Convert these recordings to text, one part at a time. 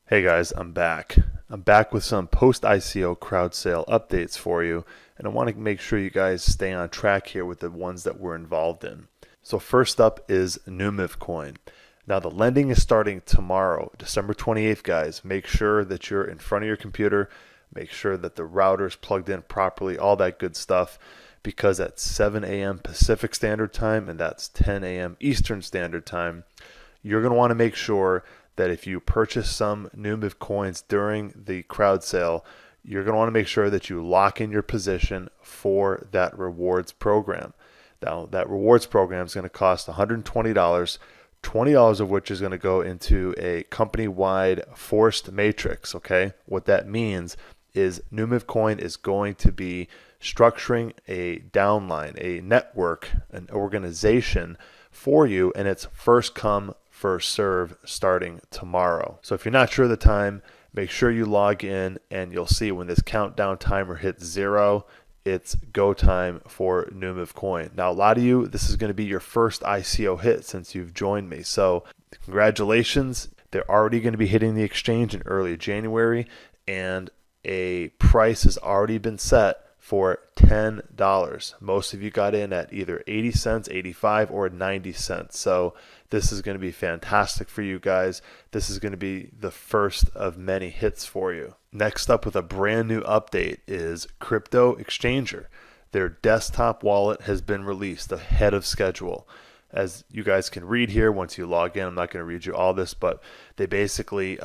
Hey guys, I'm back. I'm back with some post-ICO crowd sale updates for you, and I want to make sure you guys stay on track here with the ones that we're involved in. So first up is Numiv coin. Now the lending is starting tomorrow, December 28th, guys. Make sure that you're in front of your computer, make sure that the router's plugged in properly, all that good stuff, because at 7 a.m. Pacific Standard Time, and that's 10 a.m. Eastern Standard Time, you're going to want to make sure that if you purchase some Numiv coins during the crowd sale, you're going to want to make sure that you lock in your position for that rewards program. Now, that rewards program is going to cost $120, $20 of which is going to go into a company-wide forced matrix, okay? What that means is Numiv coin is going to be structuring a downline, a network, an organization for you, and it's first come, first serve starting tomorrow. So if you're not sure of the time, make sure you log in and you'll see when this countdown timer hits 0, it's go time for Numiv coin. Now, a lot of you, this is going to be your first ICO hit since you've joined me. So congratulations. They're already going to be hitting the exchange in early January, and a price has already been set for $10. Most of you got in at either 80 cents, 85, or 90 cents. So this is going to be fantastic for you guys. This is going to be the first of many hits for you. Next up with a brand new update is Cryptoxchanger. Their desktop wallet has been released ahead of schedule. As you guys can read here once you log in, I'm not going to read you all this, but they basically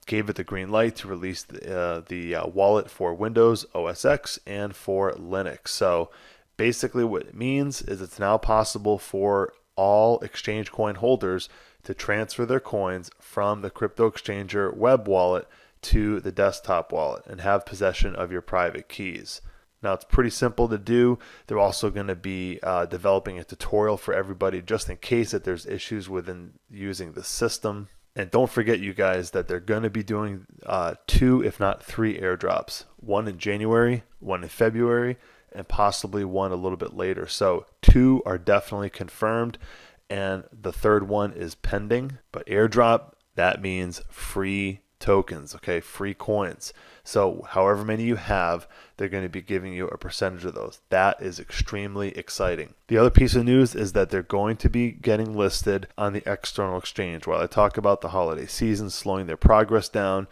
gave it the green light to release the wallet for Windows, OS X, and for Linux. So basically what it means is it's now possible for all exchange coin holders to transfer their coins from the Cryptoxchanger web wallet to the desktop wallet and have possession of your private keys. Now, it's pretty simple to do. They're also going to be developing a tutorial for everybody just in case that there's issues within using the system. And don't forget, you guys, that they're going to be doing 2, if not 3 airdrops. One in January, one in February, and possibly one a little bit later. So 2 are definitely confirmed, and the third one is pending. But airdrop, that means free tokens, okay, free coins. So however many you have, they're going to be giving you a percentage of those. That is extremely exciting. The other piece of news is that they're going to be getting listed on the external exchange. While I talk about the holiday season slowing their progress down,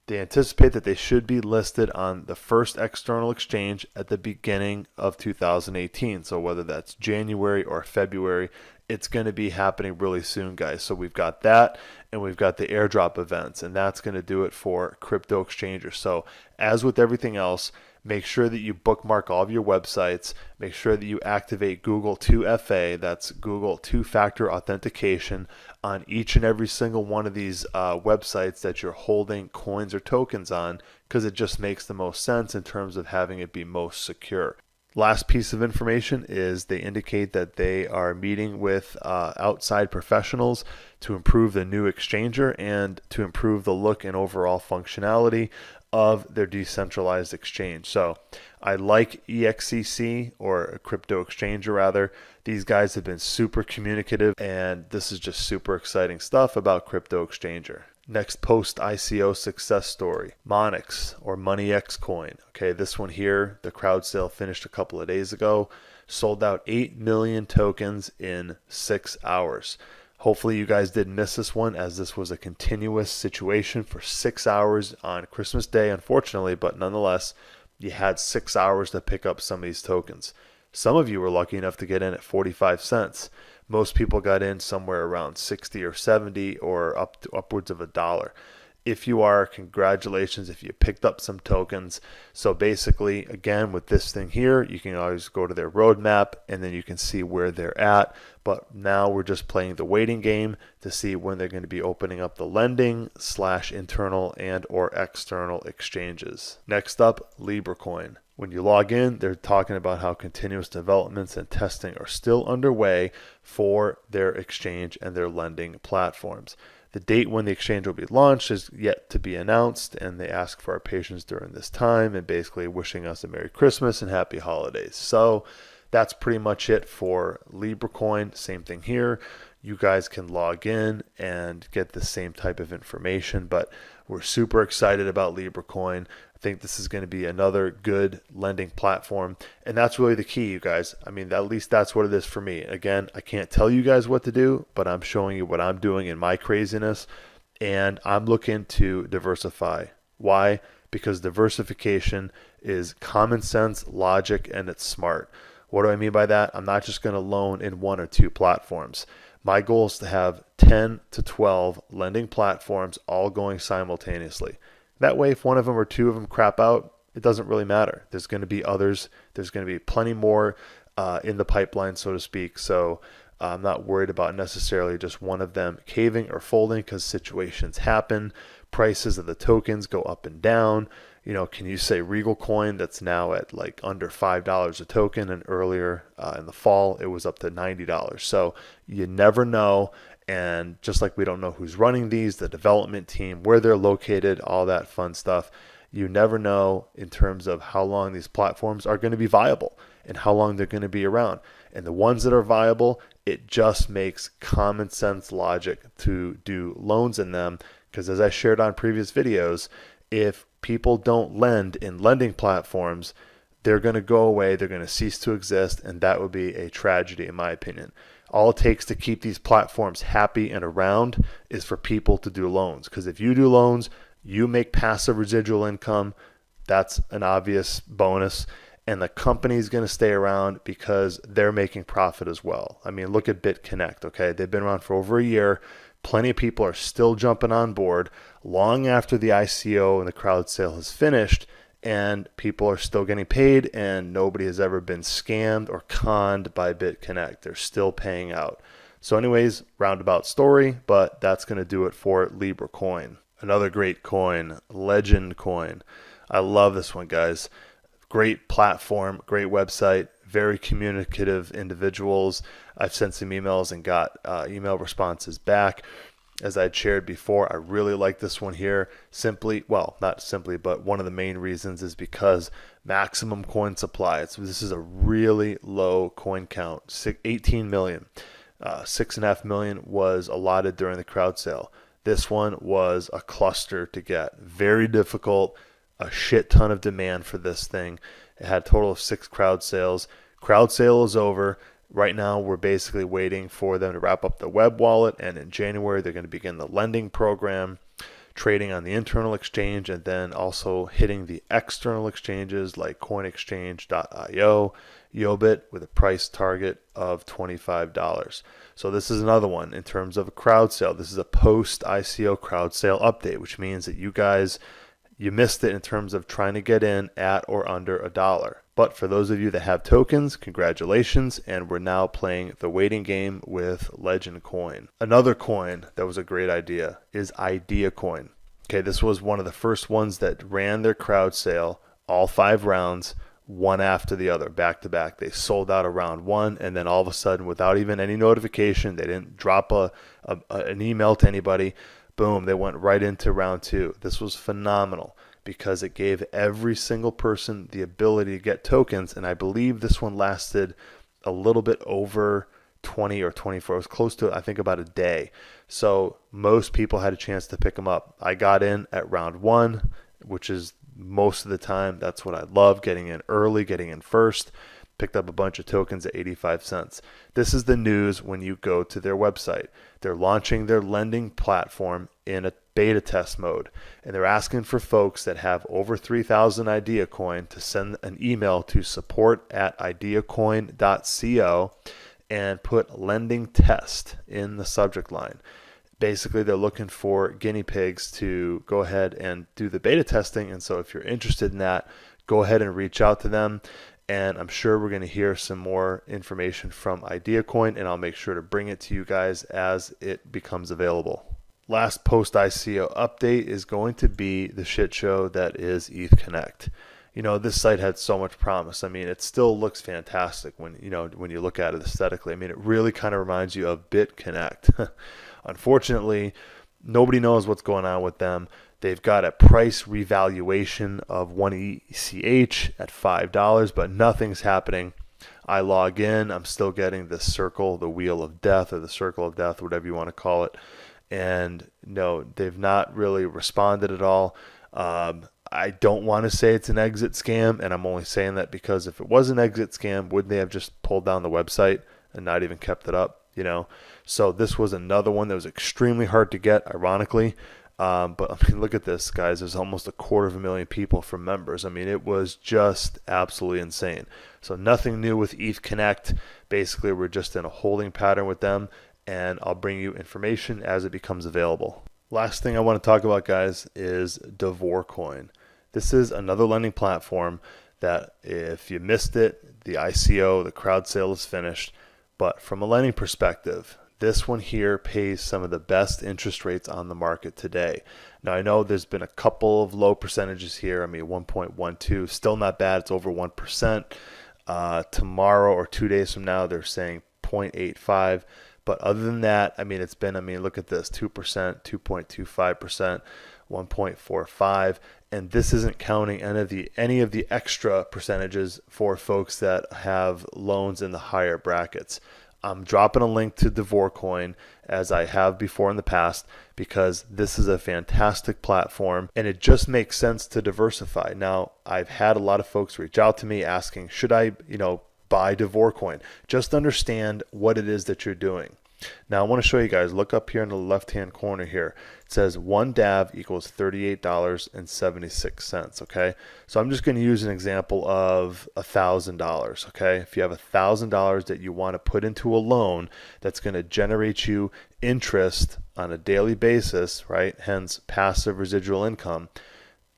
they anticipate that they should be listed on the first external exchange at the beginning of 2018. So whether that's January or February, it's going to be happening really soon, guys. So we've got that, and we've got the airdrop events, and that's going to do it for Cryptoxchanger. So as with everything else, make sure that you bookmark all of your websites. Make sure that you activate Google 2FA, that's Google Two-Factor Authentication, on each and every single one of these websites that you're holding coins or tokens on, because it just makes the most sense in terms of having it be most secure. Last piece of information is they indicate that they are meeting with outside professionals to improve the new exchanger and to improve the look and overall functionality of their decentralized exchange. So I like EXCC, or Cryptoxchanger rather. These guys have been super communicative, and this is just super exciting stuff about Cryptoxchanger. Next post-ICO success story, Monyx, or Monyx coin. Okay, this one here, the crowd sale finished a couple of days ago, sold out 8 million tokens in 6 hours. Hopefully you guys didn't miss this one, as this was a continuous situation for 6 hours on Christmas Day, unfortunately, but nonetheless, you had 6 hours to pick up some of these tokens. Some of you were lucky enough to get in at 45 cents. Most people got in somewhere around 60 or 70 or upwards of $1. If you are, congratulations if you picked up some tokens. So basically, again, with this thing here, you can always go to their roadmap and then you can see where they're at. But now we're just playing the waiting game to see when they're going to be opening up the lending / internal and or external exchanges. Next up, Libra coin. When you log in, they're talking about how continuous developments and testing are still underway for their exchange and their lending platforms. The date when the exchange will be launched is yet to be announced, and they ask for our patience during this time and basically wishing us a Merry Christmas and Happy Holidays. So that's pretty much it for Libra coin. Same thing here. You guys can log in and get the same type of information, but we're super excited about Libra coin. I think this is going to be another good lending platform, and that's really the key, you guys. I mean, at least that's what it is for me. Again, I can't tell you guys what to do, but I'm showing you what I'm doing in my craziness, and I'm looking to diversify. Why? Because diversification is common sense, logic, and it's smart. What do I mean by that? I'm not just going to loan in 1 or 2 platforms. My goal is to have 10 to 12 lending platforms all going simultaneously. That way, if one of them or 2 of them crap out, it doesn't really matter. There's going to be others. There's going to be plenty more in the pipeline, so to speak. So I'm not worried about necessarily just one of them caving or folding, because situations happen. Prices of the tokens go up and down. You know, can you say Regal coin that's now at like under $5 a token, and earlier in the fall it was up to $90. So you never know. And just like we don't know who's running these, the development team, where they're located, all that fun stuff, you never know in terms of how long these platforms are going to be viable and how long they're going to be around. And the ones that are viable, it just makes common sense logic to do loans in them, because as I shared on previous videos, if people don't lend in lending platforms, they're going to go away, they're going to cease to exist, and that would be a tragedy in my opinion. All it takes to keep these platforms happy and around is for people to do loans, because if you do loans, you make passive residual income. That's an obvious bonus, and the company's going to stay around because they're making profit as well. I mean, look at Ethconnect, okay? They've been around for over a year. Plenty of people are still jumping on board long after the ICO and the crowd sale has finished, and people are still getting paid, and nobody has ever been scammed or conned by Ethconnect. They're still paying out. So anyways, roundabout story, but that's going to do it for Libra coin. Another great coin, Legend coin. I love this one, guys. Great platform, great website, very communicative individuals. I've sent some emails and got email responses back. As I'd shared before, I really like this one here. Simply, well, not simply, but one of the main reasons is because maximum coin supply. So this is a really low coin count, 18 million. 6.5 million was allotted during the crowd sale. This one was a cluster to get. Very difficult, a shit ton of demand for this thing. It had a total of 6 crowd sales. Crowd sale is over. Right now, we're basically waiting for them to wrap up the web wallet, and in January, they're going to begin the lending program, trading on the internal exchange, and then also hitting the external exchanges like coinexchange.io, Yobit, with a price target of $25. So this is another one in terms of a crowd sale. This is a post-ICO crowd sale update, which means that you guys, you missed it in terms of trying to get in at or under $1. But for those of you that have tokens, congratulations, and we're now playing the waiting game with Legend coin. Another coin that was a great idea is Idea coin. Okay, this was one of the first ones that ran their crowd sale, all 5 rounds, one after the other, back to back. They sold out around 1, and then all of a sudden, without even any notification, they didn't drop an email to anybody, boom, they went right into round 2. This was phenomenal, because it gave every single person the ability to get tokens, and I believe this one lasted a little bit over 20 or 24. It was close to, I think, about a day. So most people had a chance to pick them up. I got in at round 1, which is most of the time, that's what I love, getting in early, getting in first. Picked up a bunch of tokens at 85 cents. This is the news when you go to their website. They're launching their lending platform in a beta test mode, and they're asking for folks that have over 3,000 Idea coin to send an email to support@ideacoin.co and put lending test in the subject line. Basically, they're looking for guinea pigs to go ahead and do the beta testing, and so if you're interested in that, go ahead and reach out to them. And I'm sure we're going to hear some more information from Idea coin, and I'll make sure to bring it to you guys as it becomes available. Last post-ICO update is going to be the shit show that is Ethconnect. You know, this site had so much promise. I mean, it still looks fantastic when you look at it aesthetically. I mean, it really kind of reminds you of Ethconnect. Unfortunately, nobody knows what's going on with them. They've got a price revaluation of 1 ECH at $5, but nothing's happening. I log in, I'm still getting this circle, the wheel of death or the circle of death, whatever you want to call it. And no, they've not really responded at all. I don't want to say it's an exit scam, and I'm only saying that because if it was an exit scam, wouldn't they have just pulled down the website and not even kept it up, you know? So this was another one that was extremely hard to get, ironically. But I mean, look at this, guys. There's almost 250,000 people from members. I mean, it was just absolutely insane. So nothing new with Ethconnect. Basically, we're just in a holding pattern with them, and I'll bring you information as it becomes available. Last thing I want to talk about, guys, is Davor coin. This is another lending platform that if you missed it, the ICO, the crowd sale is finished. But from a lending perspective, this one here pays some of the best interest rates on the market today. Now, I know there's been a couple of low percentages here. I mean, 1.12, still not bad. It's over 1%. Tomorrow or 2 days from now, they're saying 0.85. But other than that, I mean, it's been, I mean, look at this, 2%, 2.25%, 1.45. And this isn't counting any of the extra percentages for folks that have loans in the higher brackets. I'm dropping a link to Davor coin as I have before in the past because this is a fantastic platform and it just makes sense to diversify. Now, I've had a lot of folks reach out to me asking, should I, buy Davor coin? Just understand what it is that you're doing. Now, I want to show you guys, look up here in the left-hand corner here. It says 1 DAV equals $38.76, okay? So I'm just going to use an example of $1,000, okay? If you have $1,000 that you want to put into a loan that's going to generate you interest on a daily basis, right? Hence passive residual income.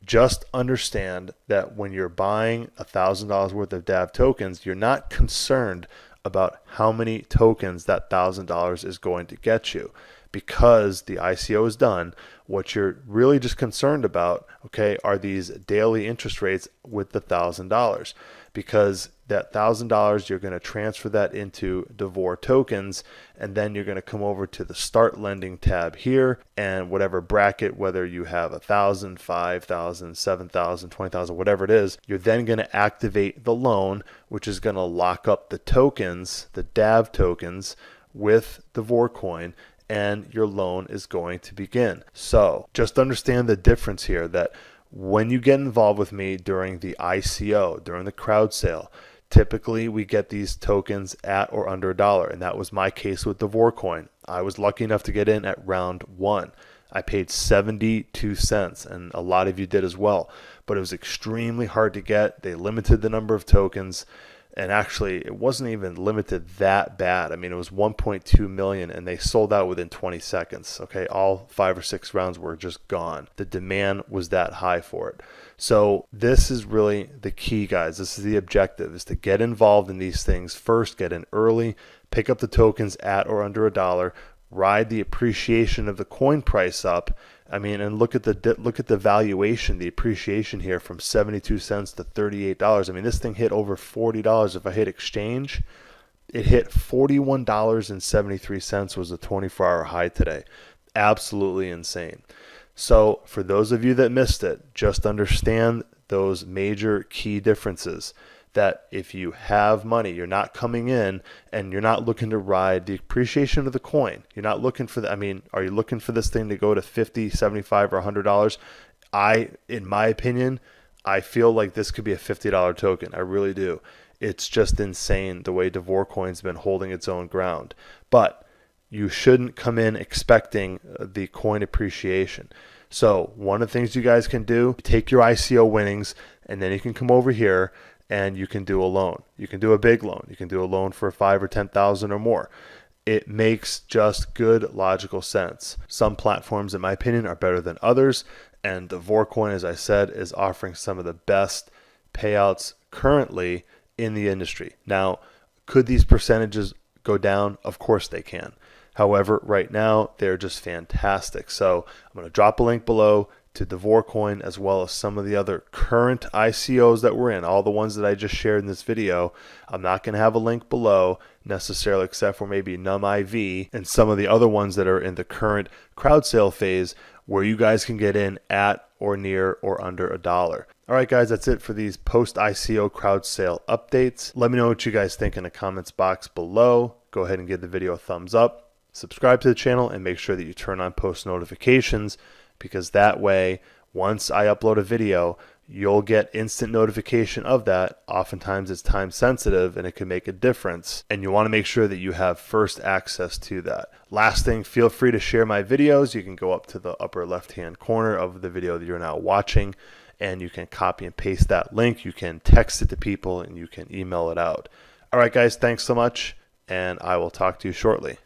Just understand that when you're buying $1,000 worth of DAV tokens, you're not concerned about how many tokens that $1,000 is going to get you. Because the ICO is done, what you're really just concerned about, okay, are these daily interest rates with the $1,000. Because that $1,000, you're going to transfer that into Davor tokens, and then you're going to come over to the Start Lending tab here, and whatever bracket, whether you have 1,000, 5,000, 7,000, 20,000, whatever it is, you're then going to activate the loan, which is going to lock up the tokens, the DAV tokens, with Davor coin, and your loan is going to begin. So just understand the difference here, that when you get involved with me during the ICO, during the crowd sale, typically we get these tokens at or under $1, and that was my case with Davor coin. I was lucky enough to get in at round 1. I paid 72 cents, and a lot of you did as well, but it was extremely hard to get. They limited the number of tokens. And actually, it wasn't even limited that bad. I mean, it was 1.2 million, and they sold out within 20 seconds. Okay, all 5 or 6 rounds were just gone. The demand was that high for it. So this is really the key, guys. This is the objective, is to get involved in these things first, get in early, pick up the tokens at or under $1, ride the appreciation of the coin price up. I mean, and look at the valuation, the appreciation here from 72 cents to $38. I mean, this thing hit over $40. If I hit exchange, it hit $41.73 was the 24-hour high today. Absolutely insane. So for those of you that missed it, just understand those major key differences. That if you have money, you're not coming in and you're not looking to ride the appreciation of the coin. You're not looking for the, I mean, are you looking for this thing to go to $50, $75, or $100? In my opinion, I feel like this could be a $50 token. I really do. It's just insane the way Davor coin's been holding its own ground. But you shouldn't come in expecting the coin appreciation. So one of the things you guys can do, take your ICO winnings, and then you can come over here and you can do a loan. You can do a big loan. You can do a loan for 5 or 10,000 or more. It makes just good logical sense. Some platforms, in my opinion, are better than others, and Davor coin, as I said, is offering some of the best payouts currently in the industry. Now, could these percentages go down? Of course they can. However, right now, they're just fantastic. So I'm going to drop a link below to Davor coin, as well as some of the other current ICOs that we're in, all the ones that I just shared in this video. I'm not going to have a link below necessarily, except for maybe Numiv and some of the other ones that are in the current crowd sale phase, where you guys can get in at or near or under $1. All right, guys, that's it for these post-ICO crowd sale updates. Let me know what you guys think in the comments box below. Go ahead and give the video a thumbs up. Subscribe to the channel and make sure that you turn on post notifications, because that way, once I upload a video, you'll get instant notification of that. Oftentimes it's time sensitive and it can make a difference, and you want to make sure that you have first access to that. Last thing, feel free to share my videos. You can go up to the upper left hand corner of the video that you're now watching, and you can copy and paste that link. You can text it to people and you can email it out. All right, guys, thanks so much, and I will talk to you shortly.